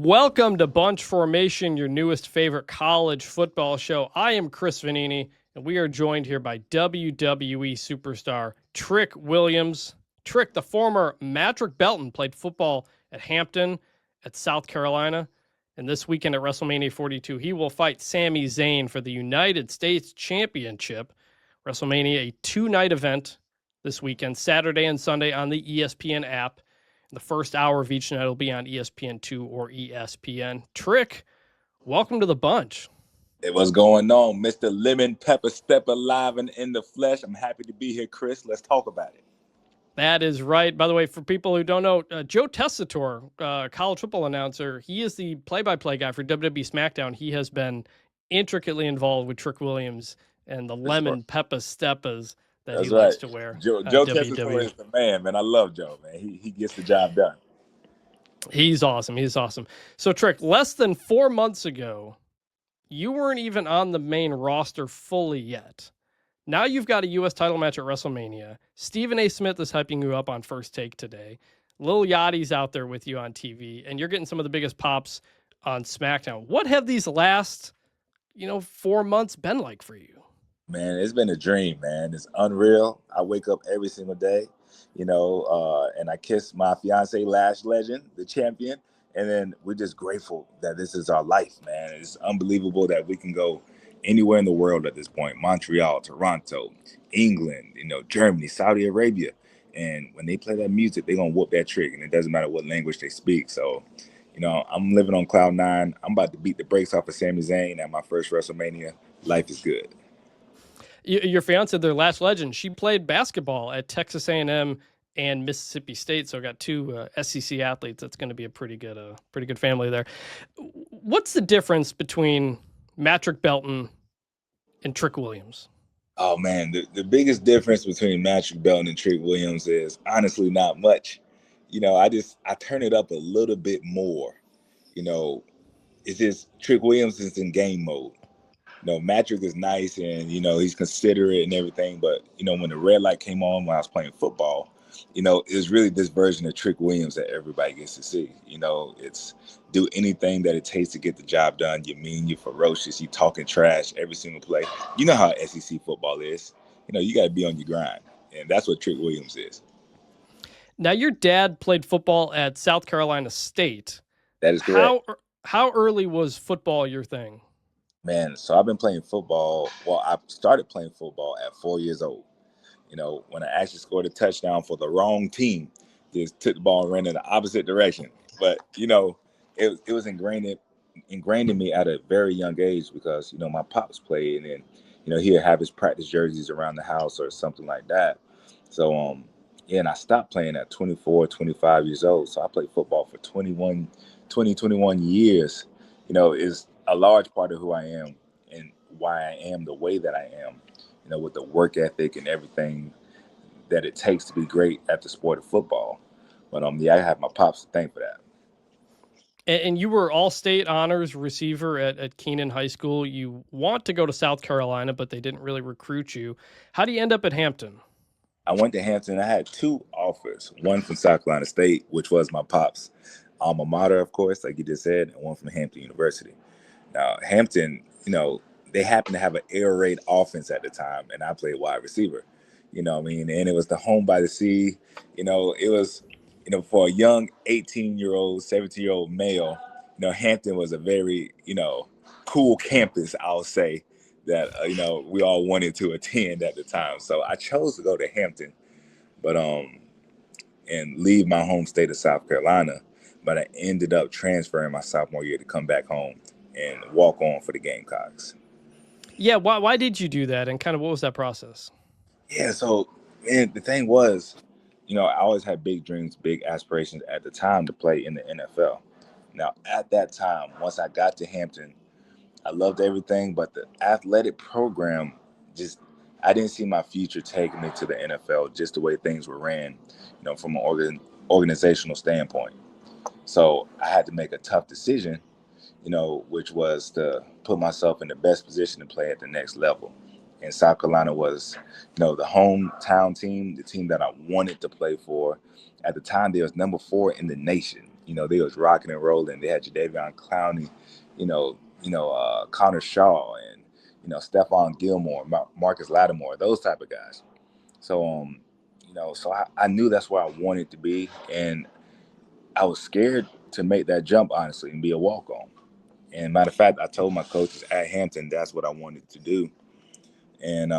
Welcome to Bunch Formation, your newest favorite college football show. I am Chris Vannini, and we are joined here by WWE superstar Trick Williams. Trick, the former Matrick Belton, played football at Hampton, at South Carolina, and this weekend at WrestleMania 42, he will fight Sami Zayn for the United States Championship. WrestleMania, a two-night event this weekend, Saturday and Sunday on the ESPN app. The first hour of each night will be on ESPN2 or ESPN. Trick, welcome to the bunch. Hey, what's going on? Mr. Lemon Pepper Stepper live and in the flesh. I'm happy to be here, Chris. Let's talk about it. That is right. By the way, for people who don't know, Joe Tessitore, college football announcer, he is the play-by-play guy for WWE SmackDown. He has been intricately involved with Trick Williams and the Lemon Pepper Steppers that he likes to wear. Joe Tessitore is the man, I love Joe, man. He gets the job done. He's awesome. So, Trick, less than 4 months ago, you weren't even on the main roster fully yet. Now you've got a U.S. title match at WrestleMania. Stephen A. Smith is hyping you up on First Take today. Lil Yachty's out there with you on TV, and you're getting some of the biggest pops on SmackDown. What have these last, 4 months been like for you? Man, it's been a dream, man. It's unreal. I wake up every single day, and I kiss my fiance, Lash Legend, the champion. And then we're just grateful that this is our life, man. It's unbelievable that we can go anywhere in the world at this point. Montreal, Toronto, England, Germany, Saudi Arabia. And when they play that music, they're going to whoop that trick. And it doesn't matter what language they speak. So, I'm living on cloud nine. I'm about to beat the brakes off of Sami Zayn at my first WrestleMania. Life is good. Your fiance, their Lash Legend, she played basketball at Texas A&M and Mississippi State, so got two SEC athletes. That's going to be a pretty good family there. What's the difference between Matrick Belton and Trick Williams? Oh man, the biggest difference between Matrick Belton and Trick Williams is honestly not much. I turn it up a little bit more. It's just Trick Williams is in game mode. Matrick is nice and, he's considerate and everything. But, when the red light came on when I was playing football, it was really this version of Trick Williams that everybody gets to see. It's do anything that it takes to get the job done. You're mean, you're ferocious, you're talking trash every single play. You know how SEC football is. You got to be on your grind. And that's what Trick Williams is. Now, your dad played football at South Carolina State. That is correct. How early was football your thing? Man, so I've been playing football. Well, I started playing football at 4 years old. When I actually scored a touchdown for the wrong team, just took the ball and ran in the opposite direction. But, it was ingrained in me at a very young age because, my pops played and then, he'd have his practice jerseys around the house or something like that. So, and I stopped playing at 24, 25 years old. So I played football for 21 years. Is a large part of who I am and why I am the way that I am, with the work ethic and everything that it takes to be great at the sport of football. But I have my pops to thank for that. And you were all-state honors receiver at Keenan High School. You want to go to South Carolina, but they didn't really recruit you. How do you end up at Hampton? I went to Hampton. I had two offers, one from South Carolina State, which was my pops' alma mater, of course, like you just said, and one from Hampton University. Now, Hampton, they happened to have an air raid offense at the time, and I played wide receiver. And it was the home by the sea. It was, for a young 18-year-old, 17-year-old male, Hampton was a very, cool campus, I'll say, that, we all wanted to attend at the time. So I chose to go to Hampton, but and leave my home state of South Carolina. But I ended up transferring my sophomore year to come back home and walk on for the Gamecocks. Yeah, why did you do that, and kind of what was that process? Yeah, so man, the thing was, I always had big dreams, big aspirations at the time to play in the NFL. Now, at that time, once I got to Hampton, I loved everything, but the athletic program I didn't see my future taking me to the NFL just the way things were ran, from an organizational standpoint. So I had to make a tough decision, which was to put myself in the best position to play at the next level. And South Carolina was, the hometown team, the team that I wanted to play for. At the time, they was number 4 in the nation, they was rocking and rolling. They had Jadeveon Clowney, Connor Shaw, and Stephon Gilmore, Marcus Lattimore, those type of guys. So I knew that's where I wanted to be, and I was scared to make that jump, honestly, and be a walk-on. And matter of fact, I told my coaches at Hampton that's what I wanted to do. And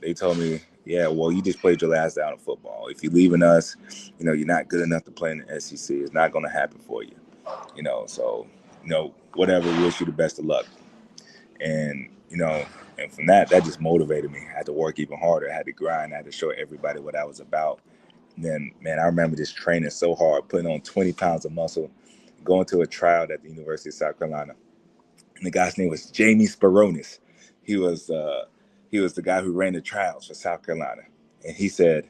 they told me, yeah, well, you just played your last down of football. If you're leaving us, you're not good enough to play in the SEC. It's not going to happen for you. So, whatever, we wish you the best of luck. And, and from that just motivated me. I had to work even harder. I had to grind. I had to show everybody what I was about. And then, man, I remember just training so hard, putting on 20 pounds of muscle, going to a tryout at the University of South Carolina. And the guy's name was Jamie Spironis. He was the guy who ran the trials for South Carolina. And he said,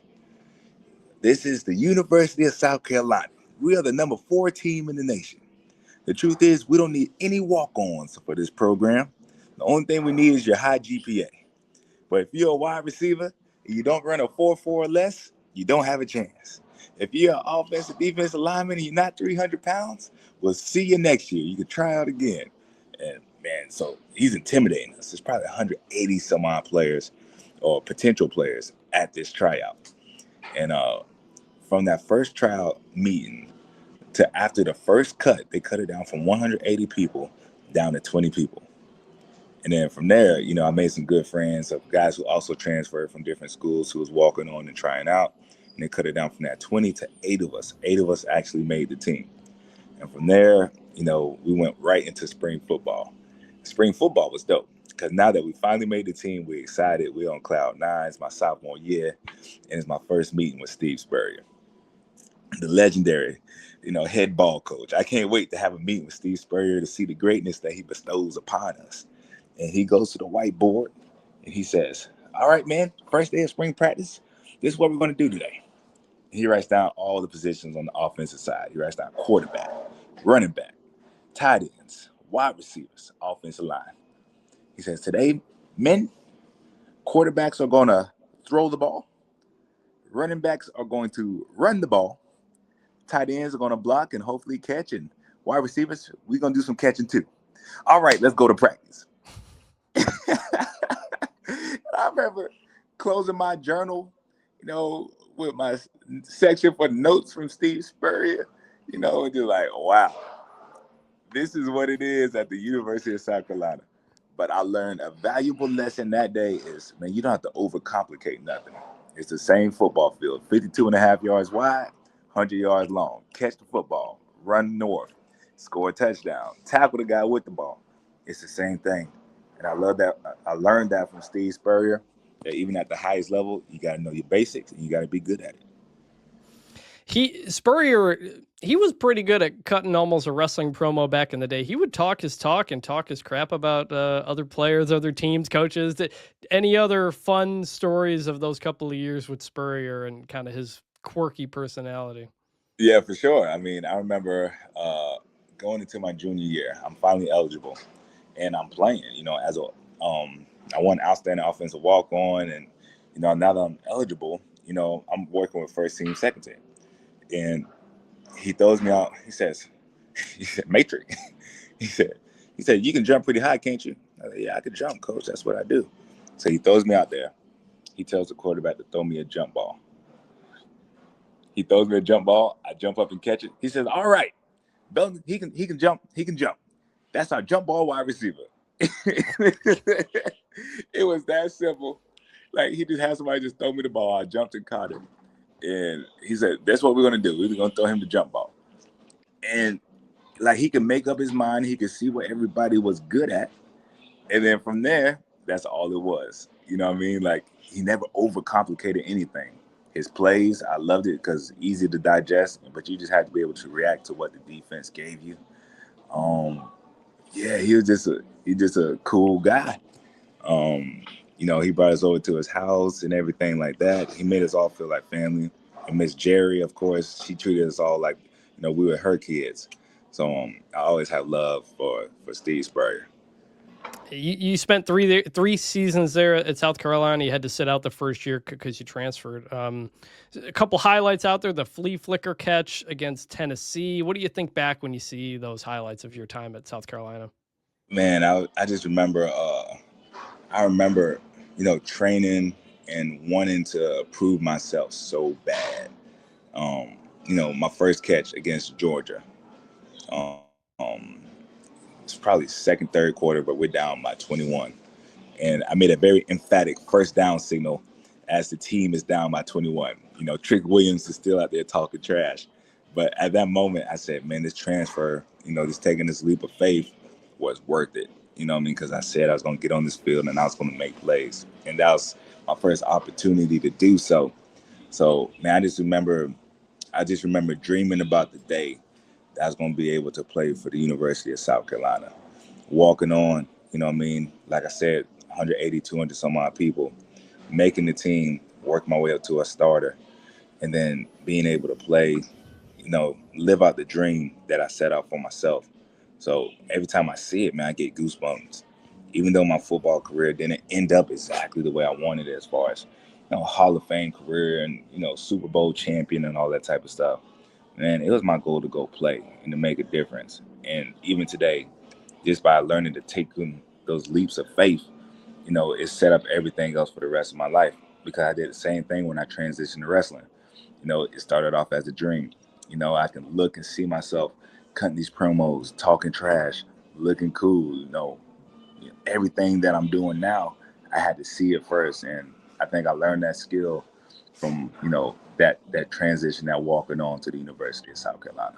"This is the University of South Carolina. We are the number 4 team in the nation. The truth is, we don't need any walk-ons for this program. The only thing we need is your high GPA. But if you're a wide receiver and you don't run a 4.4 or less, you don't have a chance. If you're an offensive defensive lineman and you're not 300 pounds, we'll see you next year. You can try out again." And man, so he's intimidating us. There's probably 180 some odd players or potential players at this tryout. And from that first tryout meeting to after the first cut, they cut it down from 180 people down to 20 people. And then from there, I made some good friends of guys who also transferred from different schools who was walking on and trying out. And they cut it down from that 20 to 8 of us. 8 of us actually made the team. And from there, we went right into spring football. Spring football was dope because now that we finally made the team, we're excited. We're on cloud 9. It's my sophomore year, and it's my first meeting with Steve Spurrier, the legendary, head ball coach. I can't wait to have a meeting with Steve Spurrier to see the greatness that he bestows upon us. And he goes to the whiteboard and he says, "All right, man, first day of spring practice, this is what we're going to do today." He writes down all the positions on the offensive side. He writes down quarterback, running back, tight ends, wide receivers, offensive line. He says, "Today, men, quarterbacks are going to throw the ball. Running backs are going to run the ball. Tight ends are going to block and hopefully catch. And wide receivers, we're going to do some catching too. All right, let's go to practice." I remember closing my journal, with my section for notes from Steve Spurrier, and just like, wow, this is what it is at the University of South Carolina. But I learned a valuable lesson that day is, man, you don't have to overcomplicate nothing. It's the same football field, 52.5 yards wide, 100 yards long. Catch the football, run north, score a touchdown, tackle the guy with the ball. It's the same thing. And I love that. I learned that from Steve Spurrier, that even at the highest level, you got to know your basics and you got to be good at it. Spurrier, he was pretty good at cutting almost a wrestling promo back in the day. He would talk his talk and talk his crap about other players, other teams, coaches. Any other fun stories of those couple of years with Spurrier and kind of his quirky personality? Yeah, for sure. I mean, I remember going into my junior year, I'm finally eligible. And I'm playing, as I won outstanding offensive walk-on, and now that I'm eligible, I'm working with first team, second team, and he throws me out. He said, "Matrix." he said, "You can jump pretty high, can't you?" I said, "Yeah, I can jump, coach. That's what I do." So he throws me out there. He tells the quarterback to throw me a jump ball. He throws me a jump ball. I jump up and catch it. He says, "All right, Belton, he can jump. He can jump. That's our jump ball wide receiver." It was that simple. Like, he just had somebody just throw me the ball. I jumped and caught it. And he said, "That's what we're going to do. We're going to throw him the jump ball." And, like, he could make up his mind. He could see what everybody was good at. And then from there, that's all it was. You know what I mean? Like, he never overcomplicated anything. His plays, I loved it because easy to digest, but you just had to be able to react to what the defense gave you. Yeah, he was just a cool guy. He brought us over to his house and everything like that. He made us all feel like family. And Miss Jerry, of course, she treated us all like, we were her kids. So I always have love for Steve Spurrier. You spent three seasons there at South Carolina. You had to sit out the first year because you transferred. A couple highlights out there: the flea flicker catch against Tennessee. What do you think back when you see those highlights of your time at South Carolina? Man, I just remember. I remember, training and wanting to prove myself so bad. My first catch against Georgia. Um, it's probably second, third quarter, but we're down by 21. And I made a very emphatic first down signal as the team is down by 21. Trick Williams is still out there talking trash. But at that moment, I said, man, this transfer, just taking this leap of faith was worth it. You know what I mean? Because I said I was going to get on this field and I was going to make plays. And that was my first opportunity to do so. So, man, I just remember dreaming about the day that I was going to be able to play for the University of South Carolina. Walking on, like I said, 180, 200 some odd people, making the team, work my way up to a starter, and then being able to play, live out the dream that I set out for myself. So every time I see it, man, I get goosebumps. Even though my football career didn't end up exactly the way I wanted it as far as, Hall of Fame career and, Super Bowl champion and all that type of stuff. Man, it was my goal to go play and to make a difference. And even today, just by learning to take those leaps of faith, it set up everything else for the rest of my life, because I did the same thing when I transitioned to wrestling. It started off as a dream. I can look and see myself cutting these promos, talking trash, looking cool. Everything that I'm doing now, I had to see it first. And I think I learned that skill from, that transition, that walking on to the University of South Carolina.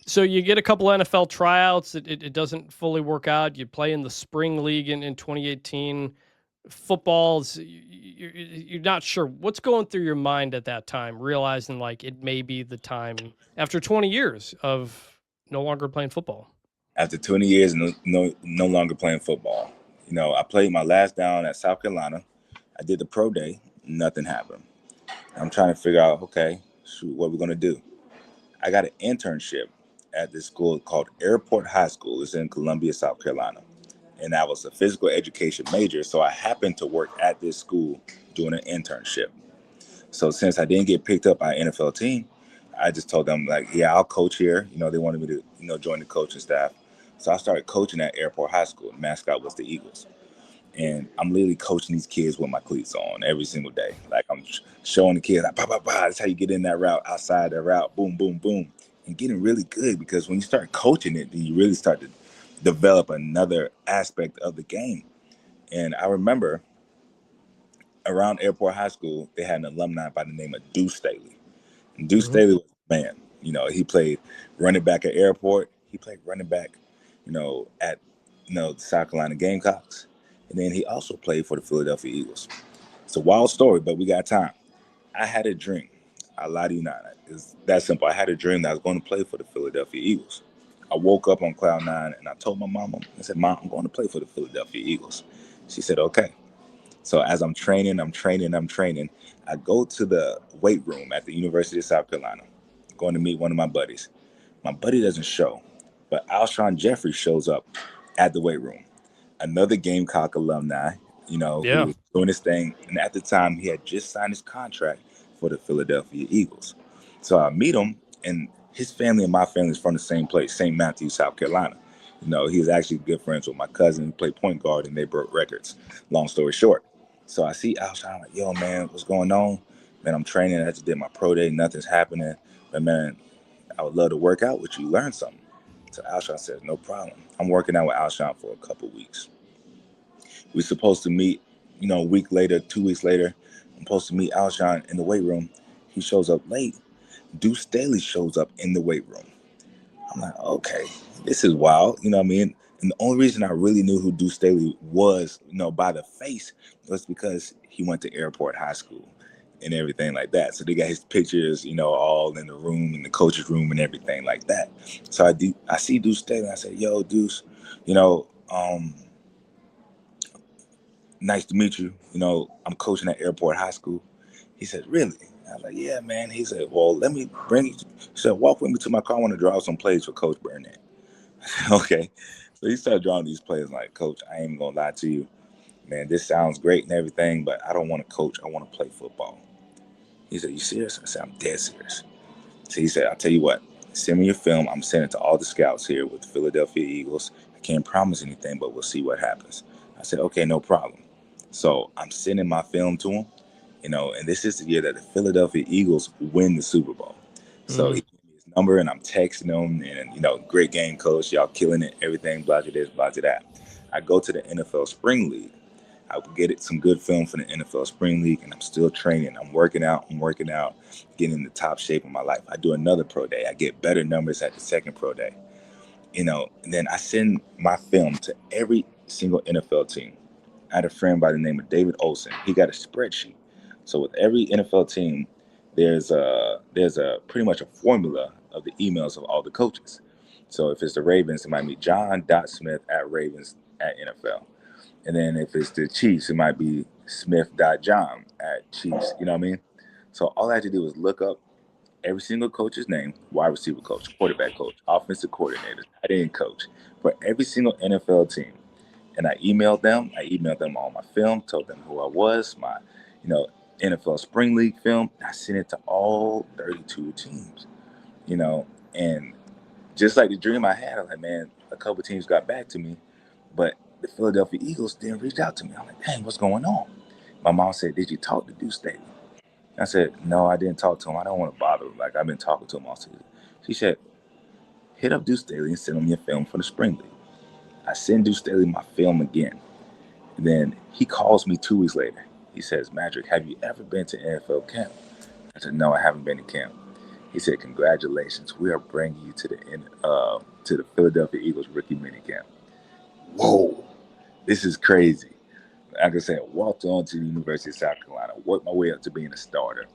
So you get a couple NFL tryouts. It doesn't fully work out. You play in the spring league in 2018. Football's you're not sure what's going through your mind at that time, realizing like it may be the time after 20 years of no longer playing football. After 20 years, no longer playing football. I played my last down at South Carolina. I did the pro day. Nothing happened. I'm trying to figure out, okay, shoot, what we're going to do. I got an internship at this school called Airport High School. It's in Columbia, South Carolina. And I was a physical education major, so I happened to work at this school doing an internship. So since I didn't get picked up by an NFL team, I just told them, like, yeah, I'll coach here. They wanted me to, join the coaching staff. So I started coaching at Airport High School. The mascot was the Eagles. And I'm literally coaching these kids with my cleats on every single day. Like, I'm showing the kids, like, bah, bah, bah, that's how you get in that route, outside that route, boom, boom, boom. And getting really good, because when you start coaching it, then you really start to develop another aspect of the game. And I remember around Airport High School, they had an alumni by the name of Deuce Staley. And Deuce Staley was a man. He played running back at Airport. He played running back, at the South Carolina Gamecocks. And then he also played for the Philadelphia Eagles. It's a wild story, but we got time. I had a dream. I lie to you not. It's that simple. I had a dream that I was going to play for the Philadelphia Eagles. I woke up on cloud nine and I told my mama, I said, Mom, I'm going to play for the Philadelphia Eagles. She said, okay. So as I'm training, I go to the weight room at the University of South Carolina, going to meet one of my buddies. My buddy doesn't show, but Alshon Jeffrey shows up at the weight room. Another Gamecock alumni, who was doing his thing. And at the time, he had just signed his contract for the Philadelphia Eagles. So I meet him, and his family and my family is from the same place, St. Matthews, South Carolina. He was actually good friends with my cousin who played point guard, and they broke records. Long story short. So I see Alshon, I'm like, yo, man, what's going on? Man, I'm training. I just did my pro day. Nothing's happening. But, man, I would love to work out with you, learn something. So Alshon says, no problem. I'm working out with Alshon for a couple weeks. We're supposed to meet, a week later, 2 weeks later. I'm supposed to meet Alshon in the weight room. He shows up late. Deuce Staley shows up in the weight room. I'm like, okay, this is wild. You know what I mean? And the only reason I really knew who Deuce Staley was, by the face, was because he went to Airport High School and everything like that. So they got his pictures, all in the room, in the coach's room and everything like that. So I see Deuce Staley and I say, yo, Deuce, nice to meet you. I'm coaching at Airport High School. He said, really? I was like, yeah, man. He said, well, let me bring you. He said, walk with me to my car. I want to draw some plays for Coach Burnett. I said, okay. So he started drawing these plays like, Coach, I ain't even gonna lie to you, man. This sounds great and everything, but I don't want to coach. I want to play football. He said, you serious? I said, I'm dead serious. So he said, I'll tell you what, send me your film. I'm sending it to all the scouts here with the Philadelphia Eagles. I can't promise anything, but we'll see what happens. I said, okay, no problem. So I'm sending my film to him, and this is the year that the Philadelphia Eagles win the Super Bowl. So he gave me his number, and I'm texting him, and, great game, coach. Y'all killing it, everything, blah, blah, this, blah, blah, that. I go to the NFL Spring League. I would get some good film from the NFL Spring League, and I'm still training. I'm working out, getting in the top shape of my life. I do another pro day. I get better numbers at the second pro day. And then I send my film to every single NFL team. I had a friend by the name of David Olson. He got a spreadsheet. So with every NFL team, there's a pretty much a formula of the emails of all the coaches. So if it's the Ravens, it might be john.smith@ravens@NFL. And then if it's the Chiefs, it might be smith.john@Chiefs. You know what I mean? So all I had to do was look up every single coach's name, wide receiver coach, quarterback coach, offensive coordinator, tight end coach, for every single NFL team. And I emailed them. All my film, told them who I was, my, NFL Spring League film. I sent it to all 32 teams, and just like the dream I had, I'm like, man, a couple teams got back to me, but the Philadelphia Eagles didn't reach out to me. I'm like, dang, what's going on? My mom said, did you talk to Deuce Staley? I said, no, I didn't talk to him. I don't want to bother him. Like, I've been talking to him all season. She said, hit up Deuce Staley and send him your film for the Spring League. I send Deuce Staley my film again. And then he calls me 2 weeks later. He says, Madrick, have you ever been to NFL camp? I said, no, I haven't been to camp. He said, congratulations. We are bringing you to the Philadelphia Eagles rookie minicamp. Whoa, this is crazy. Like I said, walked on to the University of South Carolina, worked my way up to being a starter,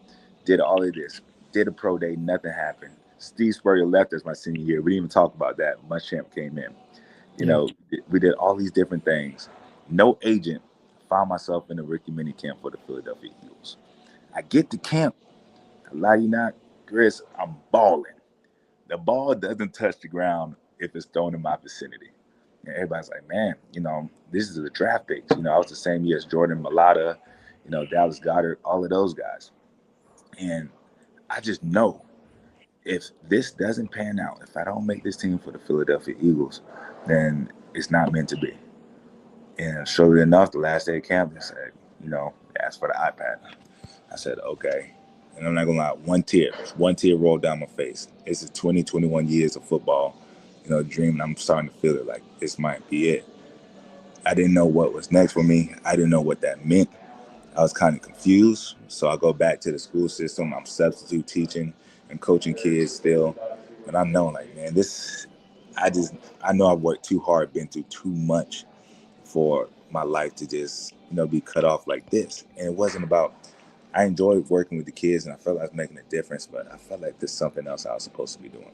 did all of this, did a pro day, nothing happened. Steve Spurrier left us my senior year. We didn't even talk about that. Muschamp came in. We did all these different things. No agent. Found myself in the rookie minicamp for the Philadelphia Eagles. I get to camp. I lie you not, Chris, I'm balling. The ball doesn't touch the ground if it's thrown in my vicinity. And everybody's like, man, this is the draft picks. I was the same year as Jordan Mailata, Dallas Goedert, all of those guys. And I just know if this doesn't pan out, if I don't make this team for the Philadelphia Eagles, then it's not meant to be. And surely enough, the last day of camp, they said, they asked for the iPad. I said, okay. And I'm not going to lie, one tear rolled down my face. This is 21 years of football, dreaming. I'm starting to feel it like this might be it. I didn't know what was next for me. I didn't know what that meant. I was kind of confused. So I go back to the school system. I'm substitute teaching and coaching kids still. But I know, like, man, I know I've worked too hard, been through too much for my life to just, be cut off like this. And it wasn't about, I enjoyed working with the kids and I felt like I was making a difference, but I felt like there's something else I was supposed to be doing.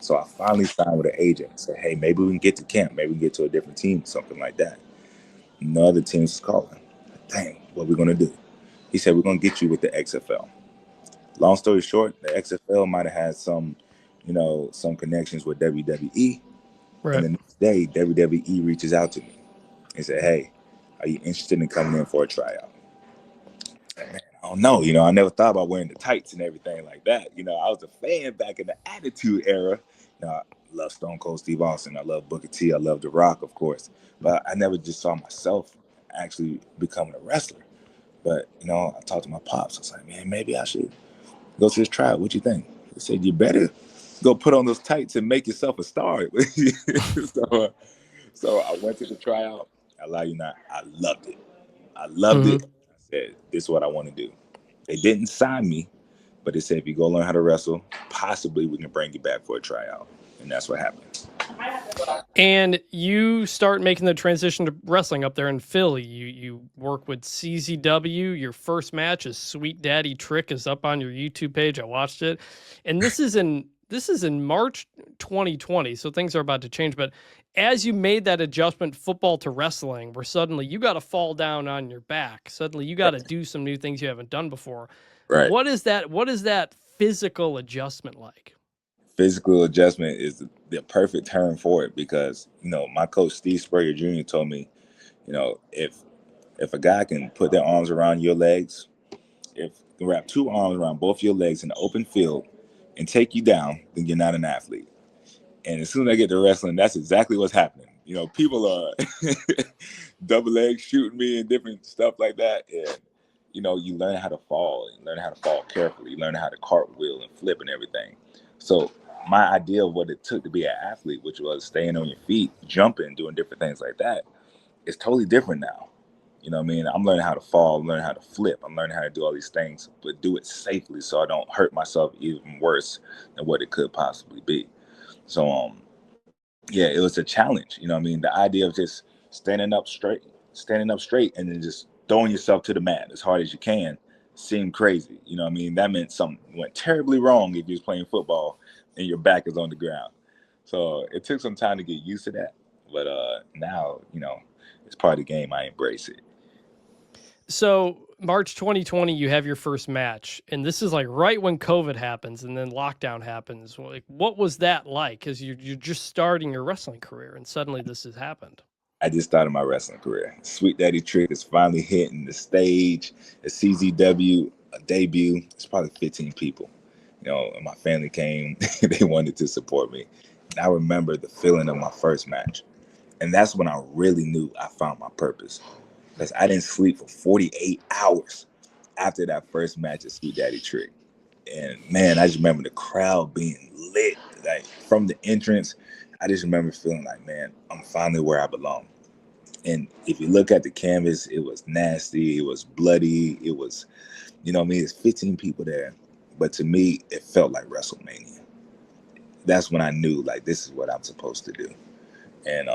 So I finally signed with an agent and said, hey, maybe we can get to camp. Maybe we can get to a different team, something like that. And the other teams was calling. Dang, what are we going to do? He said, we're going to get you with the XFL. Long story short, the XFL might have had some connections with WWE. Right. And the next day, WWE reaches out to me and said, hey, are you interested in coming in for a tryout? Man, I don't know. I never thought about wearing the tights and everything like that. I was a fan back in the Attitude Era. I love Stone Cold Steve Austin. I love Booker T. I love The Rock, of course. But I never just saw myself actually becoming a wrestler. But, I talked to my pops. I was like, man, maybe I should go to this tryout. What you think? He said, you better go put on those tights and make yourself a star. So I went to the tryout. I lie you not, I loved it. I loved it. I said, this is what I want to do. They didn't sign me, but they said, if you go learn how to wrestle, possibly we can bring you back for a tryout. And that's what happened. And you start making the transition to wrestling up there in Philly. You work with CZW. Your first match is Sweet Daddy Trick is up on your YouTube page. I watched it. And this is in March 2020, so things are about to change. But as you made that adjustment, football to wrestling, where suddenly you got to fall down on your back, suddenly you got to do some new things you haven't done before. Right. What is that physical adjustment like? Physical adjustment is the perfect term for it because, my coach, Steve Spurrier Jr., told me, if a guy can put their arms around your legs, if you wrap two arms around both your legs in the open field and take you down, then you're not an athlete. And as soon as I get to wrestling, that's exactly what's happening. People are double leg shooting me and different stuff like that. And, you learn how to fall. You learn how to fall carefully. You learn how to cartwheel and flip and everything. So my idea of what it took to be an athlete, which was staying on your feet, jumping, doing different things like that, is totally different now. You know what I mean? I'm learning how to fall, I'm learning how to flip, I'm learning how to do all these things, but do it safely so I don't hurt myself even worse than what it could possibly be. So, yeah, it was a challenge. You know what I mean? The idea of just standing up straight and then just throwing yourself to the mat as hard as you can seemed crazy. You know what I mean? That meant something went terribly wrong if you was playing football and your back is on the ground. So it took some time to get used to that. But now, it's part of the game. I embrace it. So March 2020, you have your first match, and this is like right when COVID happens, and then lockdown happens. Like, what was that like? Because you're just starting your wrestling career, and suddenly this has happened. I just started my wrestling career. Sweet Daddy Trick is finally hitting the stage. A CZW, a debut. It's probably 15 people. And my family came. They wanted to support me. And I remember the feeling of my first match. And that's when I really knew I found my purpose. Because I didn't sleep for 48 hours after that first match at Sweet Daddy Trick. And man, I just remember the crowd being lit. Like from the entrance, I just remember feeling like, man, I'm finally where I belong. And if you look at the canvas, it was nasty, it was bloody, it was, there's 15 people there. But to me, it felt like WrestleMania. That's when I knew, like, this is what I'm supposed to do. And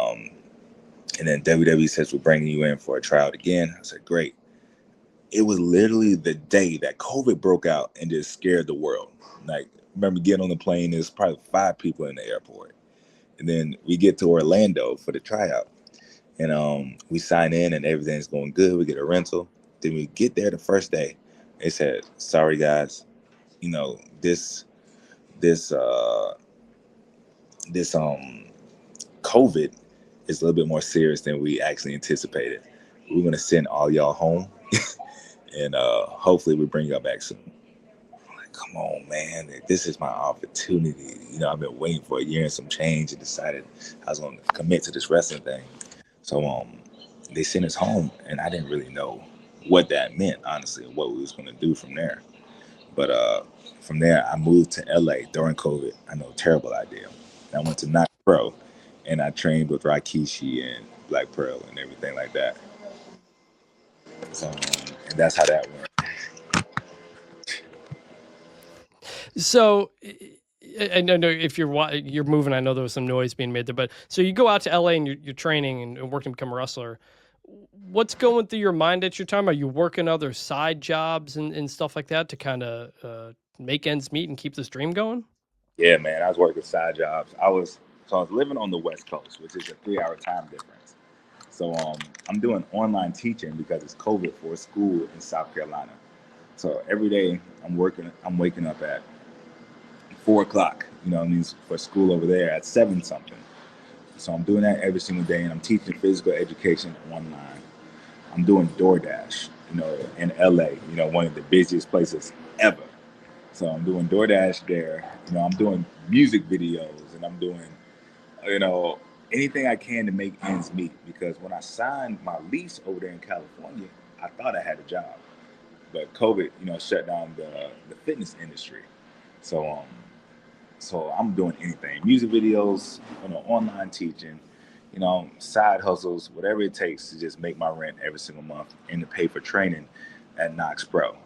then WWE says, we're bringing you in for a tryout again. I said, great. It was literally the day that COVID broke out and just scared the world. Like, remember getting on the plane, there's probably 5 people in the airport. And then we get to Orlando for the tryout. And we sign in and everything's going good. We get a rental. Then we get there the first day. They said, sorry, guys. This COVID is a little bit more serious than we actually anticipated. We're going to send all y'all home. And hopefully we bring y'all back soon. I'm like, come on, man. This is my opportunity. I've been waiting for a year and some change and decided I was going to commit to this wrestling thing. So they sent us home, and I didn't really know what that meant, honestly, and what we was going to do from there. But from there, I moved to LA during COVID. I know, terrible idea. I went to Knox Pro, and I trained with Rikishi and Black Pearl and everything like that. So, and that's how that went. So I know if you're moving, I know there was some noise being made there, but so you go out to LA and you're training and working to become a wrestler. What's going through your mind at your time? Are you working other side jobs and stuff like that to kind of make ends meet and keep this dream going? Yeah, man, I was working side jobs. I was living on the West Coast, which is a 3-hour time difference. So I'm doing online teaching because it's COVID for a school in South Carolina. So every day I'm waking up at 4 o'clock, for school over there at 7 something. So I'm doing that every single day, and I'm teaching physical education online. I'm doing DoorDash, in LA, one of the busiest places ever. So I'm doing DoorDash there. I'm doing music videos, and I'm doing, anything I can to make ends meet. Because when I signed my lease over there in California, I thought I had a job, but COVID, shut down the fitness industry. So I'm doing anything, music videos, online teaching, side hustles, whatever it takes to just make my rent every single month and to pay for training at Knox Pro.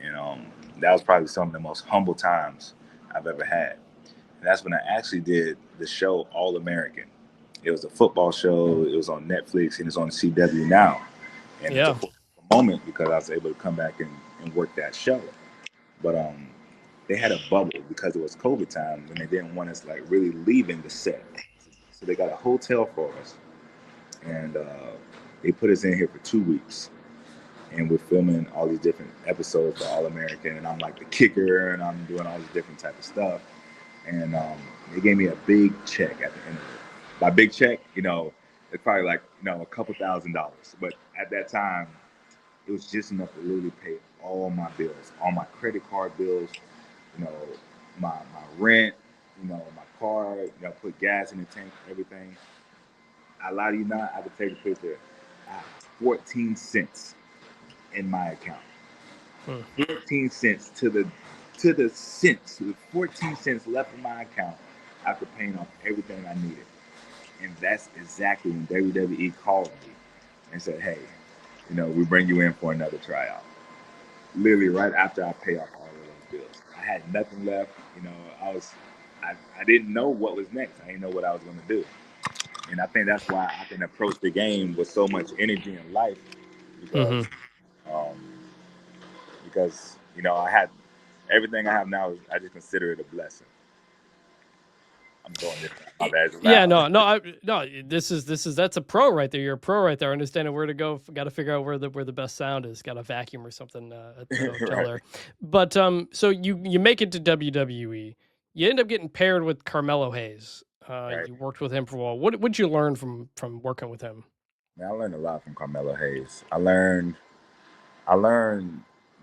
And that was probably some of the most humble times I've ever had. And that's when I actually did the show All American. It was a football show. It was on Netflix and it's on CW now. And Yeah. it's a moment because I was able to come back and work that show. But they had a bubble because it was COVID time and they didn't want us like really leaving the set. So they got a hotel for us and they put us in here for 2 weeks. And we're filming all these different episodes for All American, and I'm like the kicker, and I'm doing all this different type of stuff. and they gave me a big check at the end of it. By big check, it's probably like a couple $1,000s, but at that time, it was just enough to literally pay all my bills, all my credit card bills, you know, my rent, my car, put gas in the tank, everything. I lie to you not, I could take a picture. I have 14 cents in my account. 14 cents to the cents. With 14 cents left in my account after paying off everything I needed. And that's exactly when WWE called me and said, hey, we bring you in for another tryout. Literally right after I pay off all of those bills. I had nothing left. I didn't know what was next. I didn't know what I was going to do. And I think that's why I can approach the game with so much energy and life because, um, I had everything I have now. I just consider it a blessing. I'm going this. My bad. Yeah, no. This is that's a pro right there. You're a pro right there. Understanding where to go. Got to figure out where the best sound is. Got a vacuum or something at the hotel Right. there. But so you make it to WWE. You end up getting paired with Carmelo Hayes. Right. You worked with him for a while. What'd you learn from working with him? Man, I learned a lot from Carmelo Hayes. I learned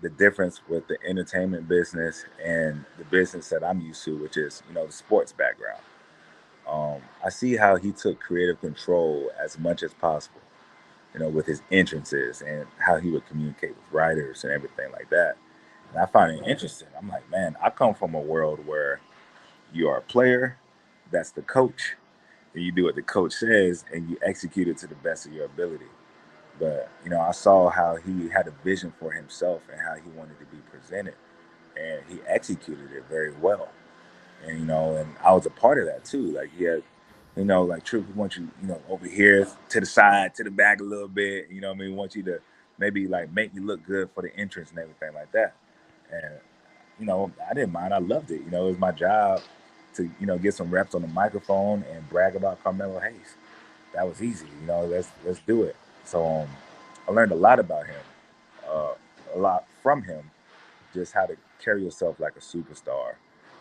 the difference with the entertainment business and the business that I'm used to, which is the sports background. I see how he took creative control as much as possible, with his entrances and how he would communicate with writers and everything like that. And I find it interesting. I'm like, man, I come from a world where you are a player, that's the coach, and you do what the coach says and you execute it to the best of your ability. But I saw how he had a vision for himself and how he wanted to be presented, and he executed it very well. And I was a part of that too. Like he had, like Trick, we want you, over here to the side, to the back a little bit. You know what I mean? Want you to maybe like make you look good for the entrance and everything like that. And I didn't mind. I loved it. It was my job to get some reps on the microphone and brag about Carmelo Hayes. That was easy. Let's do it. So I learned a lot about him, uh, a lot from him, just how to carry yourself like a superstar,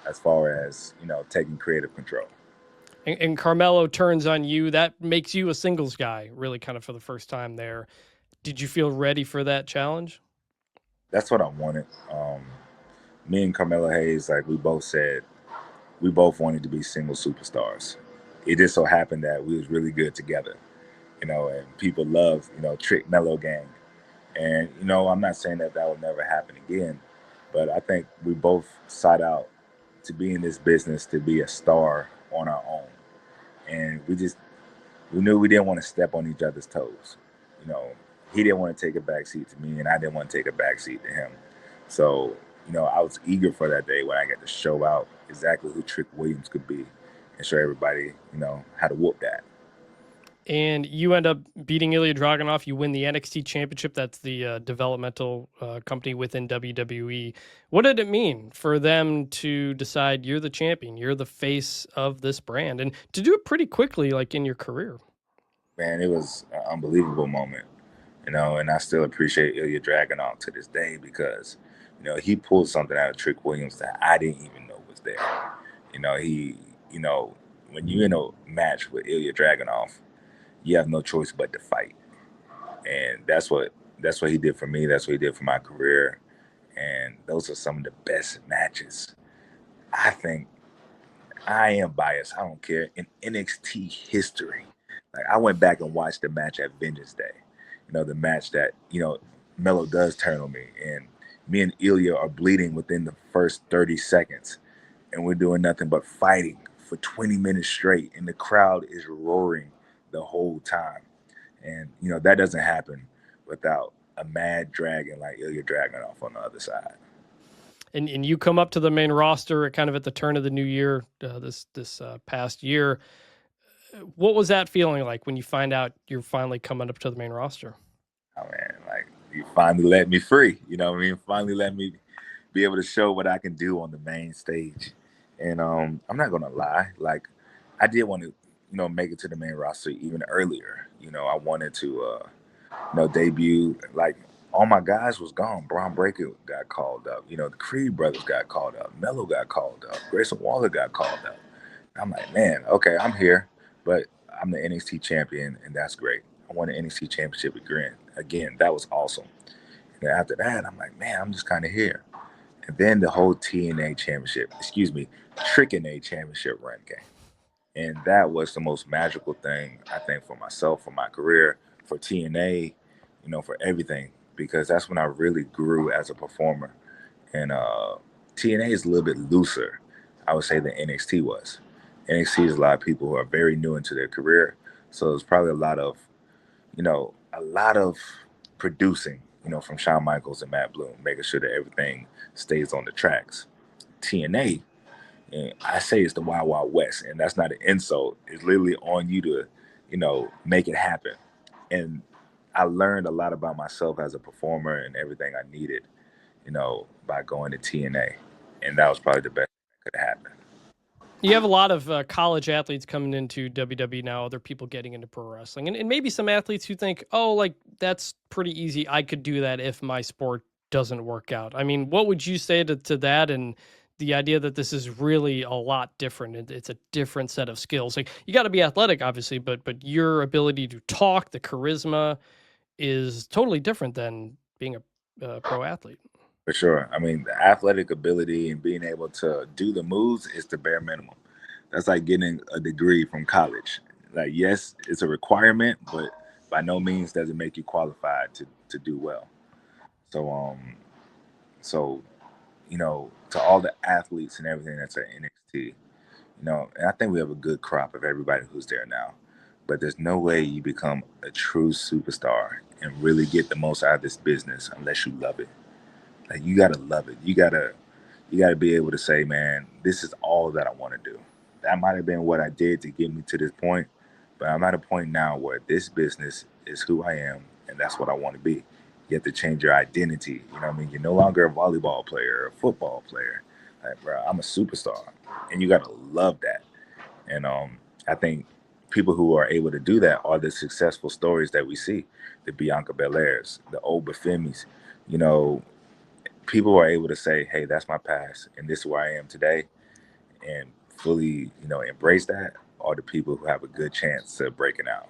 as far as taking creative control. And Carmelo turns on you. That makes you a singles guy, really, kind of for the first time there. Did you feel ready for that challenge? That's what I wanted. Me and Carmelo Hayes, like we both said, we both wanted to be single superstars. It just so happened that we was really good together, and people love, Trick Mellow Gang. And, I'm not saying that will never happen again, but I think we both sought out to be in this business to be a star on our own. And we knew we didn't want to step on each other's toes. You know, he didn't want to take a back seat to me, and I didn't want to take a back seat to him. So, I was eager for that day when I got to show out exactly who Trick Williams could be and show everybody, how to whoop that. And you end up beating Ilya Dragunov. You win the NXT Championship. That's the developmental company within WWE. What did it mean for them to decide you're the champion, you're the face of this brand, and to do it pretty quickly, like in your career? Man, it was an unbelievable moment, and I still appreciate Ilya Dragunov to this day because, he pulled something out of Trick Williams that I didn't even know was there. He, when you're in a match with Ilya Dragunov, you have no choice but to fight. And that's what he did for me. That's what he did for my career. And those are some of the best matches. I think I am biased. I don't care. In NXT history, like I went back and watched the match at Vengeance Day. The match that Melo does turn on me, and me and Ilya are bleeding within the first 30 seconds, and we're doing nothing but fighting for 20 minutes straight, and the crowd is roaring the whole time. And that doesn't happen without a mad dragon like Ilya Dragunov on the other side. And you come up to the main roster kind of at the turn of the new year, this past year. What was that feeling like when you find out you're finally coming up to the main roster? Oh man, like you finally let me free. You know what I mean? Finally let me be able to show what I can do on the main stage. And I'm not gonna lie, like I did want to, make it to the main roster even earlier. I wanted to debut. Like all my guys was gone. Braun Breaker got called up. You know, the Creed brothers got called up. Melo got called up. Grayson Waller got called up. I'm like, man, okay, I'm here, but I'm the NXT champion, and that's great. I won the NXT championship again. Again, that was awesome. And after that, I'm like, man, I'm just kind of here. And then the whole TNA championship, Trick-NA championship run came. And that was the most magical thing, I think, for myself, for my career, for TNA, for everything, because that's when I really grew as a performer. And TNA is a little bit looser, I would say, than NXT was. NXT is a lot of people who are very new into their career. So it's probably a lot of producing, from Shawn Michaels and Matt Bloom, making sure that everything stays on the tracks. TNA, and I say it's the Wild Wild West, and that's not an insult. It's literally on you to, make it happen. And I learned a lot about myself as a performer and everything I needed, by going to TNA, and that was probably the best thing that could happen. You have a lot of college athletes coming into WWE now, other people getting into pro wrestling, and maybe some athletes who think, oh, like that's pretty easy. I could do that if my sport doesn't work out. I mean, what would you say to that and the idea that this is really a lot different? It's a different set of skills. Like you got to be athletic, obviously, but your ability to talk, the charisma, is totally different than being a pro athlete. For sure. I mean, the athletic ability and being able to do the moves is the bare minimum. That's like getting a degree from college. Like, yes, it's a requirement, but by no means does it make you qualified to do well. So, so to all the athletes and everything that's at NXT, and I think we have a good crop of everybody who's there now. But there's no way you become a true superstar and really get the most out of this business unless you love it. Like you gotta love it. You gotta be able to say, man, this is all that I want to do. That might have been what I did to get me to this point, but I'm at a point now where this business is who I am, and that's what I want to be. You have to change your identity. You know what I mean? You're no longer a volleyball player or a football player. Like, bro, I'm a superstar, and you gotta love that. And I think people who are able to do that are the successful stories that we see, the Bianca Belairs, the Oba Femis, you know, people are able to say, hey, that's my past and this is where I am today, and fully, embrace that, are the people who have a good chance of breaking out.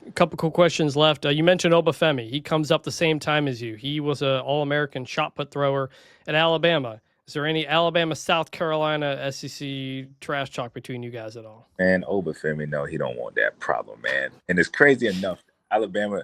A couple cool questions left. You mentioned Oba Femi. He comes up the same time as you. He was an All-American shot put thrower at Alabama. Is there any Alabama, South Carolina, SEC trash talk between you guys at all? Man, Oba Femi, no, he don't want that problem, man. And it's crazy enough, Alabama,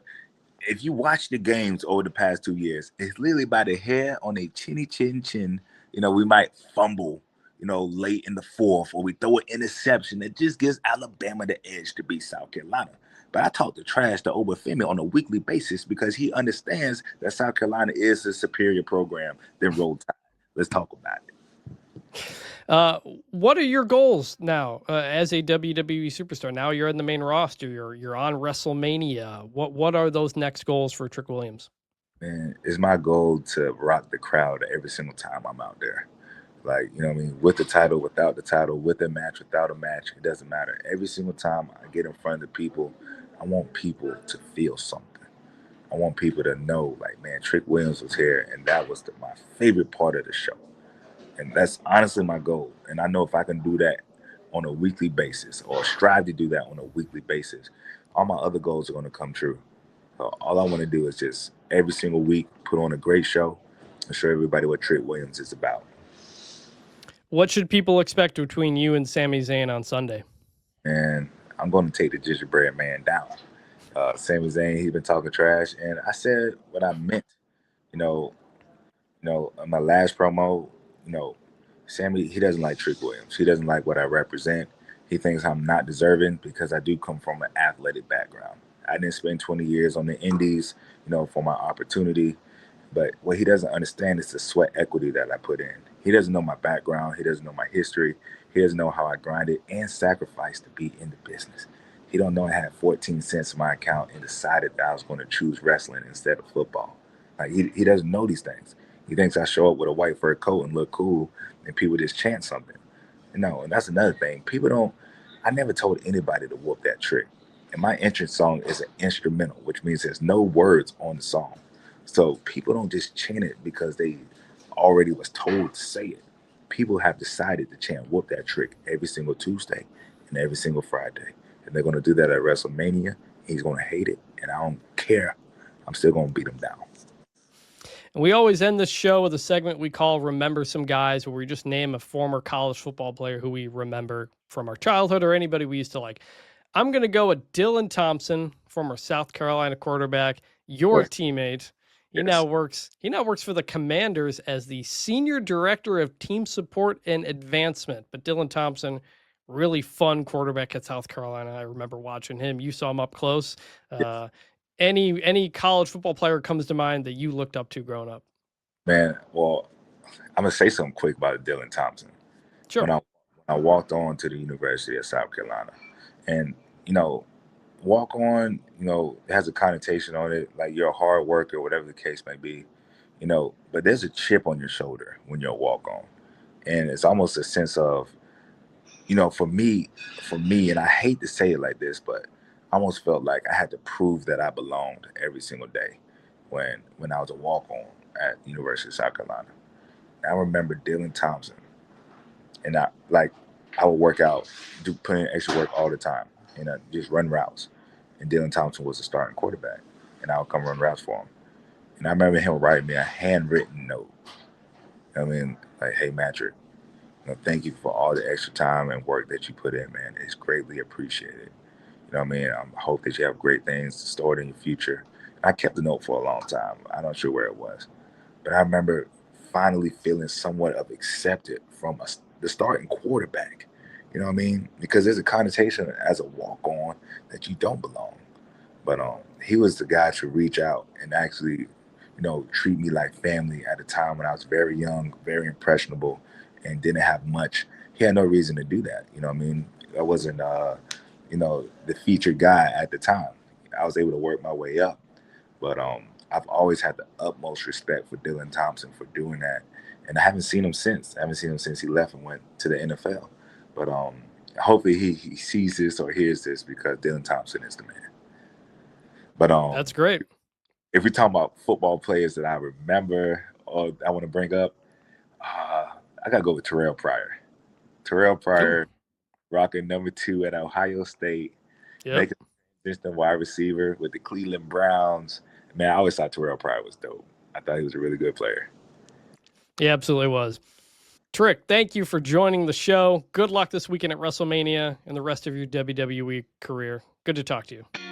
if you watch the games over the past 2 years, it's literally by the hair on a chinny chin chin. We might fumble, late in the fourth, or we throw an interception that just gives Alabama the edge to beat South Carolina. But I talk the trash to Oba Femi on a weekly basis because he understands that South Carolina is a superior program than Roll Tide. Let's talk about it. What are your goals now as a WWE superstar? Now you're in the main roster. You're on WrestleMania. What are those next goals for Trick Williams? Man, it's my goal to rock the crowd every single time I'm out there. Like, you know what I mean? With the title, without the title, with a match, without a match, it doesn't matter. Every single time I get in front of the people, I want people to feel something. I want people to know, like, man, Trick Williams was here, and that was my favorite part of the show. And that's honestly my goal. And I know if I can do that on a weekly basis, or strive to do that on a weekly basis, all my other goals are going to come true. So all I want to do is just every single week put on a great show and show everybody what Trick Williams is about. What should people expect between you and Sami Zayn on Sunday? And I'm going to take the gingerbread man down. Sami Zayn, he's been talking trash, and I said what I meant. You know, in my last promo, Sami, he doesn't like Trick Williams. He doesn't like what I represent. He thinks I'm not deserving because I do come from an athletic background. I didn't spend 20 years on the indies, for my opportunity. But what he doesn't understand is the sweat equity that I put in. He doesn't know my background. He doesn't know my history. He doesn't know how I grinded and sacrificed to be in the business. He don't know I had 14 cents in my account and decided that I was going to choose wrestling instead of football. Like he doesn't know these things. He thinks I show up with a white fur coat and look cool and people just chant something. No, and that's another thing. I never told anybody to whoop that trick. And my entrance song is an instrumental, which means there's no words on the song. So people don't just chant it because they already was told to say it. People have decided to chant "Whoop that trick" every single Tuesday and every single Friday, and they're going to do that at WrestleMania. He's going to hate it, and I don't care. I'm still going to beat him down. And we always end this show with a segment we call Remember Some Guys, where we just name a former college football player who we remember from our childhood or anybody we used to like. I'm going to go with Dylan Thompson, former South Carolina quarterback, your teammate. He now works for the Commanders as the senior director of team support and advancement. But Dylan Thompson, really fun quarterback at South Carolina. I remember watching him. You saw him up close. Any college football player comes to mind that you looked up to growing up? Man, well, I'm gonna say something quick about Dylan Thompson. Sure. When I walked on to the University of South Carolina, and walk on, it has a connotation on it, like you're a hard worker, whatever the case may be, but there's a chip on your shoulder when you're a walk on. And it's almost a sense of, for me, and I hate to say it like this, but I almost felt like I had to prove that I belonged every single day when I was a walk on at the University of South Carolina. And I remember Dylan Thompson, and I would work out, put in extra work all the time, and just run routes. And Dylan Thompson was the starting quarterback, and I would come run routes for him. And I remember him writing me a handwritten note. I mean, like, "Hey, Matrick, thank you for all the extra time and work that you put in, man. It's greatly appreciated. You know what I mean? I hope that you have great things stored in your future." And I kept the note for a long time. I'm not sure where it was. But I remember finally feeling somewhat of accepted from the starting quarterback. You know what I mean? Because there's a connotation as a walk-on that you don't belong. But he was the guy to reach out and actually, treat me like family at a time when I was very young, very impressionable, and didn't have much. He had no reason to do that. You know what I mean? I wasn't, the featured guy at the time. I was able to work my way up. But I've always had the utmost respect for Dylan Thompson for doing that. And I haven't seen him since. I haven't seen him since he left and went to the NFL. But hopefully he sees this or hears this, because Dylan Thompson is the man. But That's great. If we talk about football players that I remember or I want to bring up, I got to go with Terrell Pryor. Terrell Pryor, rocking number 2 at Ohio State, making assistant wide receiver with the Cleveland Browns. Man, I always thought Terrell Pryor was dope. I thought he was a really good player. He absolutely was. Trick, thank you for joining the show. Good luck this weekend at WrestleMania and the rest of your WWE career. Good to talk to you.